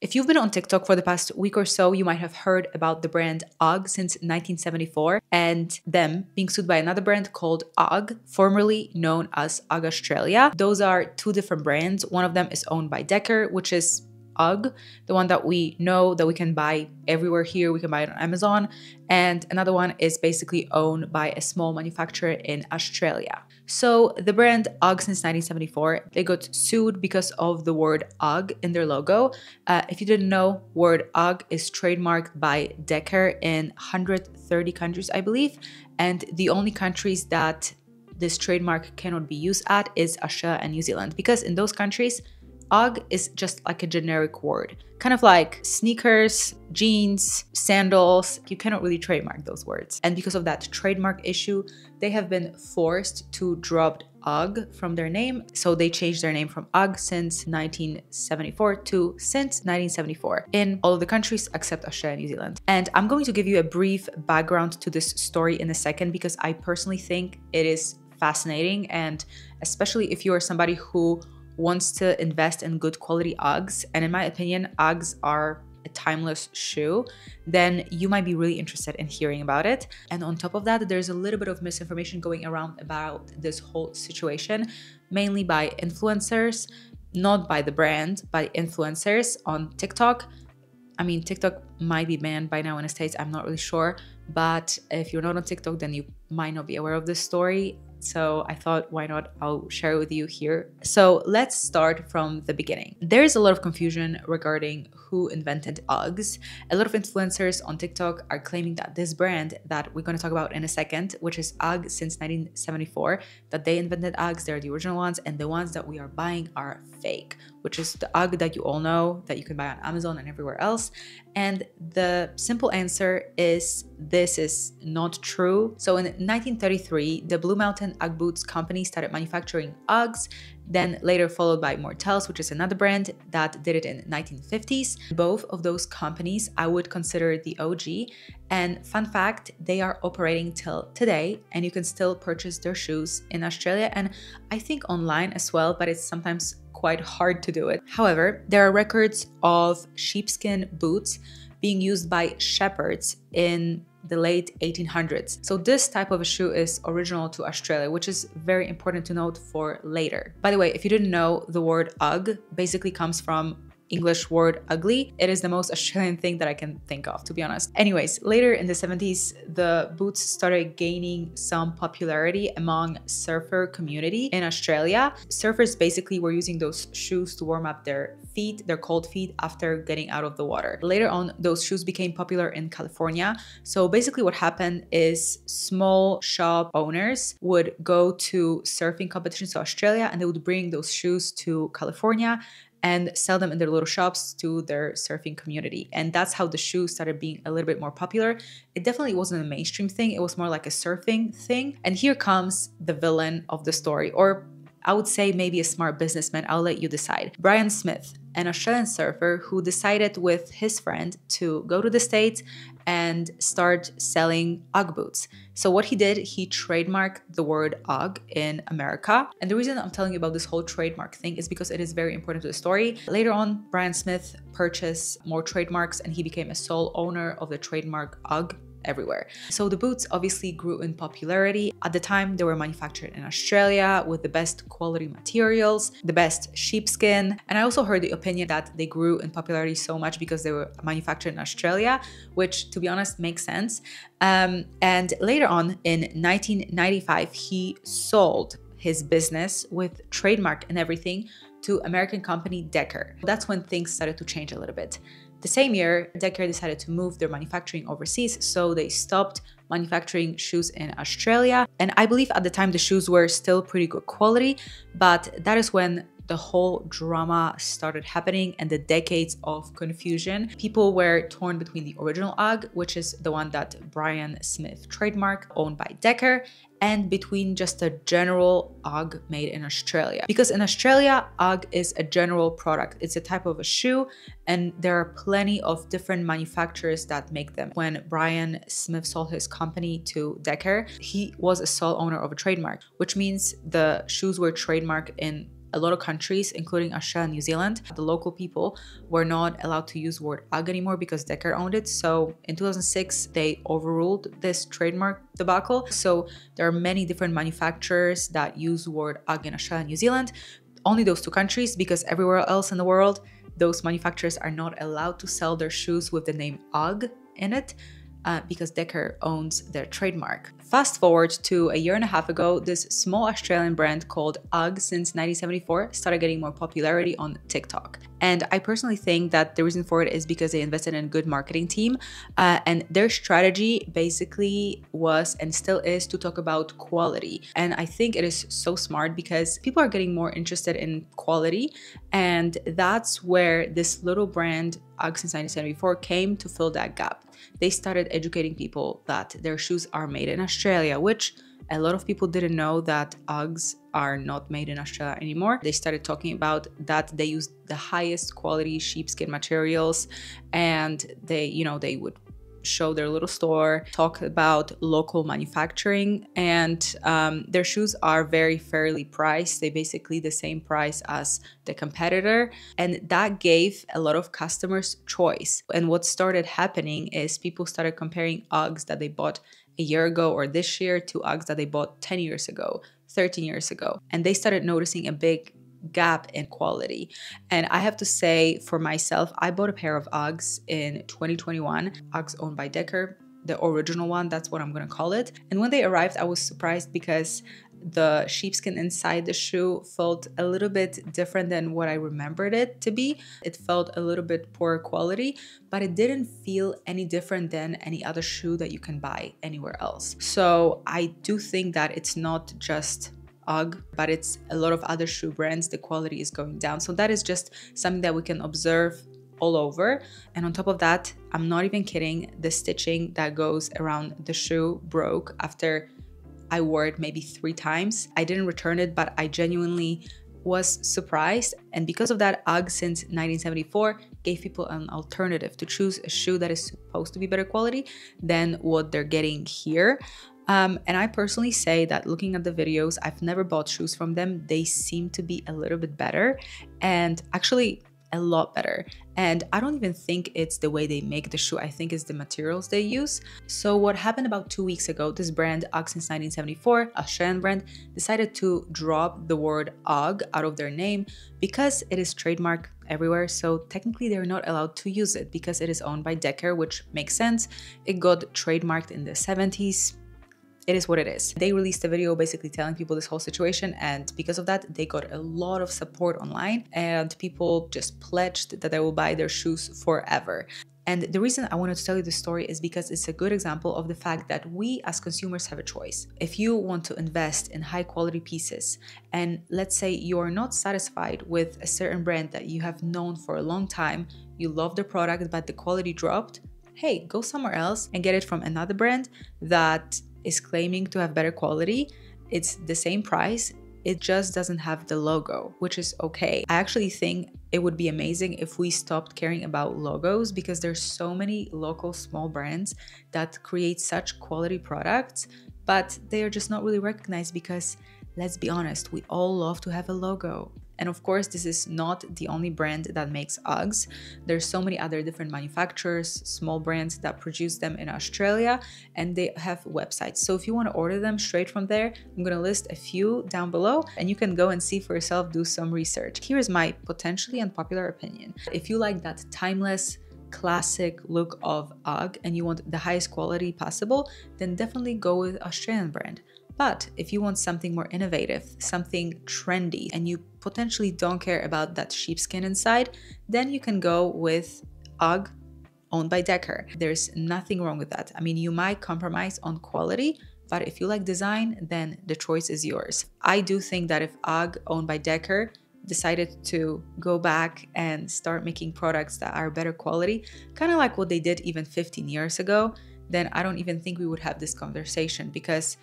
If you've been on TikTok for the past week or so, you might have heard about the brand UGG since 1974 and them being sued by another brand called UGG, formerly known as UGG Australia. Those are two different brands. One of them is owned by Decker, which is UGG, the one that we know that we can buy everywhere here. We can buy it on Amazon. And another one is basically owned by a small manufacturer in Australia. So the brand UGG since 1974, they got sued because of the word UGG in their logo. If you didn't know, word UGG is trademarked by Decker in 130 countries, I believe. And the only countries that this trademark cannot be used at is Australia and New Zealand, because in those countries, UGG is just like a generic word, kind of like sneakers, jeans, sandals. You cannot really trademark those words. And because of that trademark issue, they have been forced to drop UGG from their name. So they changed their name from UGG since 1974 to since 1974 in all of the countries except Australia and New Zealand. And I'm going to give you a brief background to this story in a second, because I personally think it is fascinating. And especially if you are somebody who wants to invest in good quality UGGs, and in my opinion, UGGs are a timeless shoe, then you might be really interested in hearing about it. And on top of that, there's a little bit of misinformation going around about this whole situation, mainly by influencers, not by the brand, by influencers on TikTok. I mean, TikTok might be banned by now in the States, I'm not really sure, but if you're not on TikTok, then you might not be aware of this story. So I thought, why not? I'll share it with you here. So let's start from the beginning. There is a lot of confusion regarding who invented UGGs. A lot of influencers on TikTok are claiming that this brand that we're going to talk about in a second, which is UGG since 1974, that they invented UGGs, they're the original ones, and the ones that we are buying are fake, which is the UGG that you all know, that you can buy on Amazon and everywhere else. And the simple answer is this is not true. So in 1933, the Blue Mountain UGG Boots company started manufacturing UGGs, then later followed by Mortels, which is another brand that did it in the 1950s. Both of those companies I would consider the OG. And fun fact, they are operating till today, and you can still purchase their shoes in Australia and I think online as well, but it's sometimes quite hard to do it. However, there are records of sheepskin boots being used by shepherds in the late 1800s. So this type of a shoe is original to Australia, which is very important to note for later. By the way, if you didn't know, the word UGG basically comes from English word ugly. It is the most Australian thing that I can think of, to be honest. Anyways, later in the 70s, the boots started gaining some popularity among surfer community in Australia. Surfers basically were using those shoes to warm up their feet, their cold feet after getting out of the water. Later on, those shoes became popular in California. So basically what happened is small shop owners would go to surfing competitions to Australia and they would bring those shoes to California and sell them in their little shops to their surfing community. And that's how the shoe started being a little bit more popular. It definitely wasn't a mainstream thing. It was more like a surfing thing. And here comes the villain of the story, or I would say maybe a smart businessman. I'll let you decide. Brian Smith, an Australian surfer who decided with his friend to go to the States and start selling UGG boots. So what he did, he trademarked the word UGG in America. And the reason I'm telling you about this whole trademark thing is because it is very important to the story. Later on, Brian Smith purchased more trademarks and he became a sole owner of the trademark UGG everywhere. So the boots obviously grew in popularity. At the time, they were manufactured in Australia with the best quality materials, the best sheepskin. And I also heard the opinion that they grew in popularity so much because they were manufactured in Australia, which to be honest makes sense. And later on in 1995, he sold his business with trademark and everything to American company Decker. That's when things started to change a little bit. The same year, Decker decided to move their manufacturing overseas, so they stopped manufacturing shoes in Australia. And I believe at the time the shoes were still pretty good quality, but that is when the whole drama started happening and the decades of confusion. People were torn between the original UGG, which is the one that Brian Smith trademarked, owned by Decker, and between just a general UGG made in Australia. Because in Australia, UGG is a general product. It's a type of a shoe, and there are plenty of different manufacturers that make them. When Brian Smith sold his company to Decker, he was a sole owner of a trademark, which means the shoes were trademarked in a lot of countries, including Australia and New Zealand, the local people were not allowed to use the word UGG anymore because Decker owned it. So in 2006, they overruled this trademark debacle. So there are many different manufacturers that use the word UGG in Australia and New Zealand. Only those two countries, because everywhere else in the world, those manufacturers are not allowed to sell their shoes with the name UGG in it. Because Decker owns their trademark. Fast forward to a year and a half ago, this small Australian brand called UGG since 1974 started getting more popularity on TikTok. And I personally think that the reason for it is because they invested in a good marketing team, and their strategy basically was and still is to talk about quality. And I think it is so smart because people are getting more interested in quality, and that's where this little brand UGG since 1974 came to fill that gap. They started educating people that their shoes are made in Australia, which a lot of people didn't know that UGGs are not made in Australia anymore. They started talking about that they use the highest quality sheepskin materials, and they would show their little store, talk about local manufacturing, and their shoes are very fairly priced. They basically the same price as the competitor, and that gave a lot of customers choice. And what started happening is people started comparing UGGs that they bought a year ago or this year to UGGs that they bought 10 years ago, 13 years ago, and they started noticing a big gap in quality. And I have to say, for myself, I bought a pair of UGGs in 2021, UGGs owned by Decker, the original one, that's what I'm gonna call it. And when they arrived, I was surprised because the sheepskin inside the shoe felt a little bit different than what I remembered it to be. It felt a little bit poor quality, but it didn't feel any different than any other shoe that you can buy anywhere else. So I do think that it's not just UGG, but it's a lot of other shoe brands, the quality is going down. So that is just something that we can observe all over. And on top of that, I'm not even kidding, the stitching that goes around the shoe broke after I wore it maybe 3 times. I didn't return it, but I genuinely was surprised. And because of that, UGG since 1974 gave people an alternative to choose a shoe that is supposed to be better quality than what they're getting here. And I personally say that looking at the videos, I've never bought shoes from them. They seem to be a little bit better, and actually a lot better. And I don't even think it's the way they make the shoe. I think it's the materials they use. So what happened about 2 weeks ago, this brand, UGG since 1974, Australian brand, decided to drop the word UGG out of their name because it is trademarked everywhere. So technically they're not allowed to use it because it is owned by Decker, which makes sense. It got trademarked in the 70s. It is what it is. They released a video basically telling people this whole situation, and because of that, they got a lot of support online, and people just pledged that they will buy their shoes forever. And the reason I wanted to tell you this story is because it's a good example of the fact that we as consumers have a choice. If you want to invest in high quality pieces, and let's say you are not satisfied with a certain brand that you have known for a long time, you love the product, but the quality dropped, hey, go somewhere else and get it from another brand that is claiming to have better quality. It's the same price, it just doesn't have the logo, which is okay. I actually think it would be amazing if we stopped caring about logos, because there's so many local small brands that create such quality products, but they are just not really recognized because, let's be honest, we all love to have a logo. And of course, this is not the only brand that makes UGGs. There's so many other different manufacturers, small brands that produce them in Australia, and they have websites. So if you want to order them straight from there, I'm going to list a few down below, and you can go and see for yourself, do some research. Here's my potentially unpopular opinion. If you like that timeless, classic look of UGG and you want the highest quality possible, then definitely go with Australian brand. But if you want something more innovative, something trendy, and you potentially don't care about that sheepskin inside, then you can go with UGG owned by Decker. There's nothing wrong with that. I mean, you might compromise on quality, but if you like design, then the choice is yours. I do think that if UGG owned by Decker decided to go back and start making products that are better quality, kind of like what they did even 15 years ago, then I don't even think we would have this conversation. Because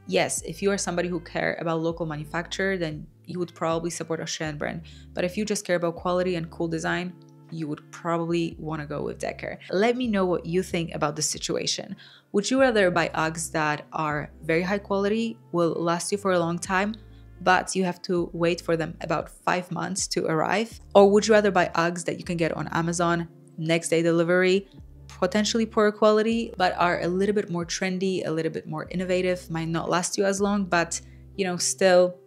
yes, if you are somebody who care about local manufacturer, then you would probably support Australian brand. But if you just care about quality and cool design, you would probably want to go with Decker. Let me know what you think about this situation. Would you rather buy UGGs that are very high quality, will last you for a long time, but you have to wait for them about 5 months to arrive? Or would you rather buy Uggs that you can get on Amazon, next day delivery, potentially poorer quality, but are a little bit more trendy, a little bit more innovative, might not last you as long, but still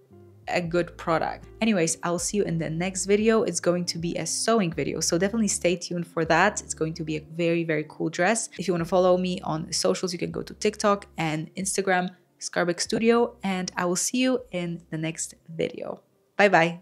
a good product. Anyways, I'll see you in the next video. It's going to be a sewing video, so definitely stay tuned for that. It's going to be a very, very cool dress. If you want to follow me on socials, you can go to TikTok and Instagram, Skarbek Studio, and I will see you in the next video. Bye bye.